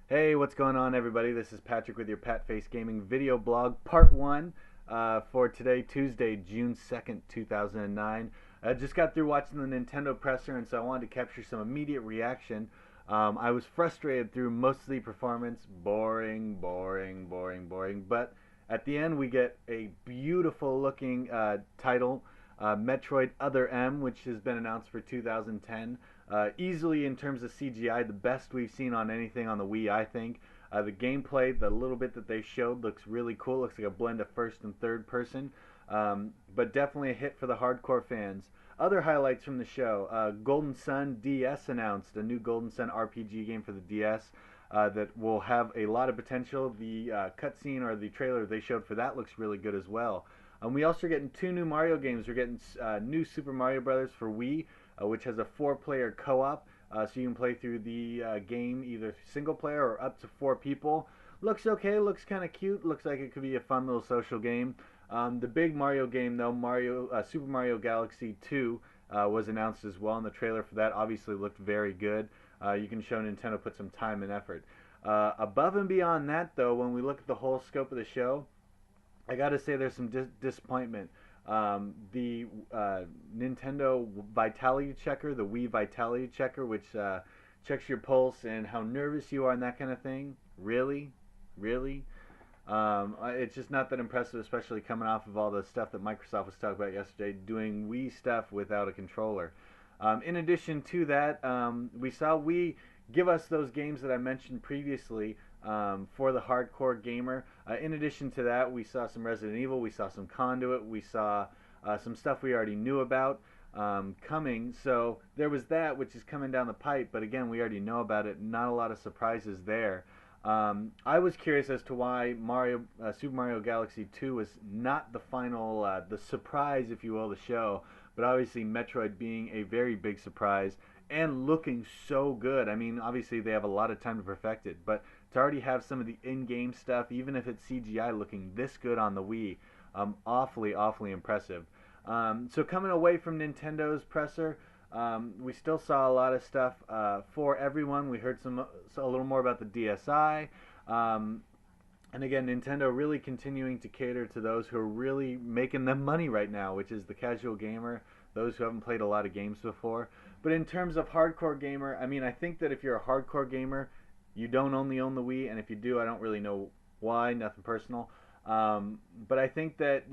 Hey, what's going on, everybody? This is Patrick with your Patface Gaming video blog, part one, for today, Tuesday, June 2nd, 2009. I just got through watching the Nintendo presser, and so I wanted to capture some immediate reaction. I was frustrated through most of the performance. Boring, boring, boring, boring. But at the end, we get a beautiful looking title, Metroid Other M, which has been announced for 2010. Easily, in terms of CGI, the best we've seen on anything on the Wii, I think. The gameplay, the little bit that they showed, looks really cool. Looks like a blend of first and third person, but definitely a hit for the hardcore fans. Other highlights from the show: Golden Sun DS announced a new Golden Sun RPG game for the DS that will have a lot of potential. The cutscene or the trailer they showed for that looks really good as well. We also are getting two new Mario games. We're getting new Super Mario Bros for Wii, which has a four-player co-op, so you can play through the game either single player or up to four people. Looks okay, looks kind of cute, looks like it could be a fun little social game. The big Mario game, though, Super Mario Galaxy 2, was announced as well, and the trailer for that obviously looked very good. You can show Nintendo put some time and effort. Above and beyond that, though, when we look at the whole scope of the show, I gotta say there's some disappointment. The Nintendo Vitality Checker, the Wii Vitality Checker, which checks your pulse and how nervous you are and that kind of thing. Really, really. It's just not that impressive, especially coming off of all the stuff that Microsoft was talking about yesterday, doing Wii stuff without a controller. In addition to that, we saw Wii give us those games that I mentioned previously for the hardcore gamer. In addition to that, we saw some Resident Evil, we saw some Conduit, we saw some stuff we already knew about coming. So there was that, which is coming down the pipe, but again, we already know about it. Not a lot of surprises there. I was curious as to why Super Mario Galaxy 2 was not the final, the surprise, if you will, the show, but obviously Metroid being a very big surprise and looking so good. I mean, obviously they have a lot of time to perfect it, but to already have some of the in-game stuff, even if it's CGI, looking this good on the Wii, awfully, awfully impressive. So coming away from Nintendo's presser, we still saw a lot of stuff for everyone. We heard a little more about the DSi. And again, Nintendo really continuing to cater to those who are really making them money right now, which is the casual gamer, those who haven't played a lot of games before. But in terms of hardcore gamer, I mean, I think that if you're a hardcore gamer, you don't only own the Wii, and if you do, I don't really know why, nothing personal. But I think that,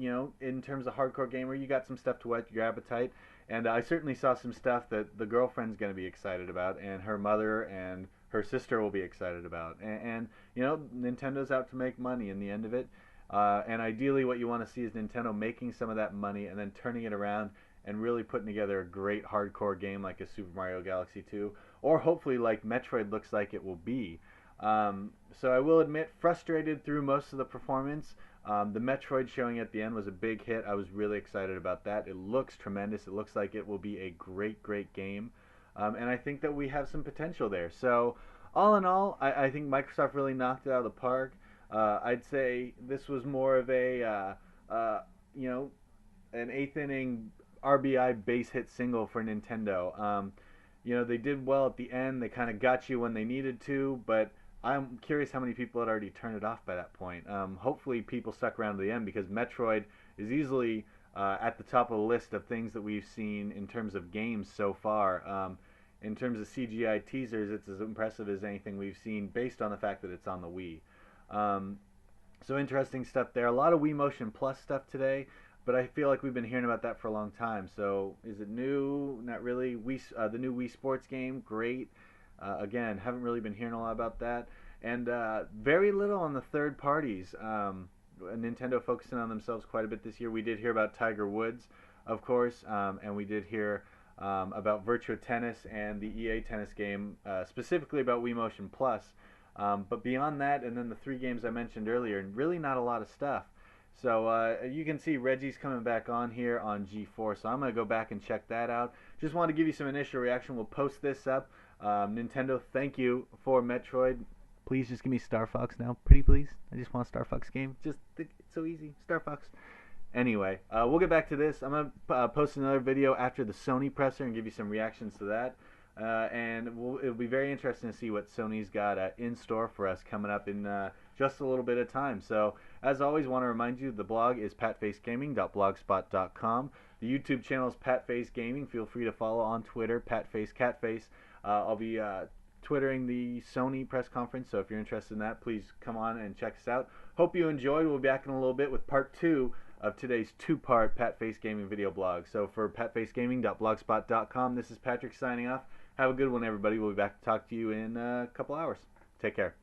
in terms of hardcore gamer, you got some stuff to whet your appetite. And I certainly saw some stuff that the girlfriend's going to be excited about, and her mother and her sister will be excited about. Nintendo's out to make money in the end of it. And ideally, what you want to see is Nintendo making some of that money and then turning it around and really putting together a great hardcore game like a Super Mario Galaxy 2, or hopefully like Metroid looks like it will be. So I will admit, frustrated through most of the performance. The Metroid showing at the end was a big hit. I was really excited about that. It looks tremendous. It looks like it will be a great, great game. And I think that we have some potential there. So, all in all, I think Microsoft really knocked it out of the park. I'd say this was more of an eighth inning RBI base hit single for Nintendo. They did well at the end. They kind of got you when they needed to, but I'm curious how many people had already turned it off by that point. Hopefully, people stuck around to the end because Metroid is easily at the top of the list of things that we've seen in terms of games so far. In terms of CGI teasers, it's as impressive as anything we've seen based on the fact that it's on the Wii. So interesting stuff there. A lot of Wii Motion Plus stuff today, but I feel like we've been hearing about that for a long time. So is it new? Not really. The new Wii Sports game, great. Again, haven't really been hearing a lot about that. And very little on the third parties. Nintendo focusing on themselves quite a bit this year. We did hear about Tiger Woods, of course, and we did hear about Virtua Tennis and the EA Tennis game, specifically about Wii Motion Plus. But beyond that, and then the three games I mentioned earlier, really not a lot of stuff. So you can see Reggie's coming back on here on G4, so I'm going to go back and check that out. Just wanted to give you some initial reaction. We'll post this up. Nintendo, thank you for Metroid. Please just give me Starfox now, pretty please. I just want a Starfox game. It's so easy, Starfox. Anyway, we'll get back to this. I'm going to post another video after the Sony presser and give you some reactions to that. and it'll be very interesting to see what Sony's got in store for us coming up in just a little bit of time. So, as always, want to remind you the blog is patfacegaming.blogspot.com. The YouTube channel is Patface Gaming. Feel free to follow on Twitter, PatfaceCatface. I'll be twittering the Sony press conference, so if you're interested in that, please come on and check us out. Hope you enjoyed. We'll be back in a little bit with part 2 of today's 2-part Patface Gaming video blog. So for patfacegaming.blogspot.com, this is Patrick signing off. Have a good one, everybody. We'll be back to talk to you in a couple hours. Take care.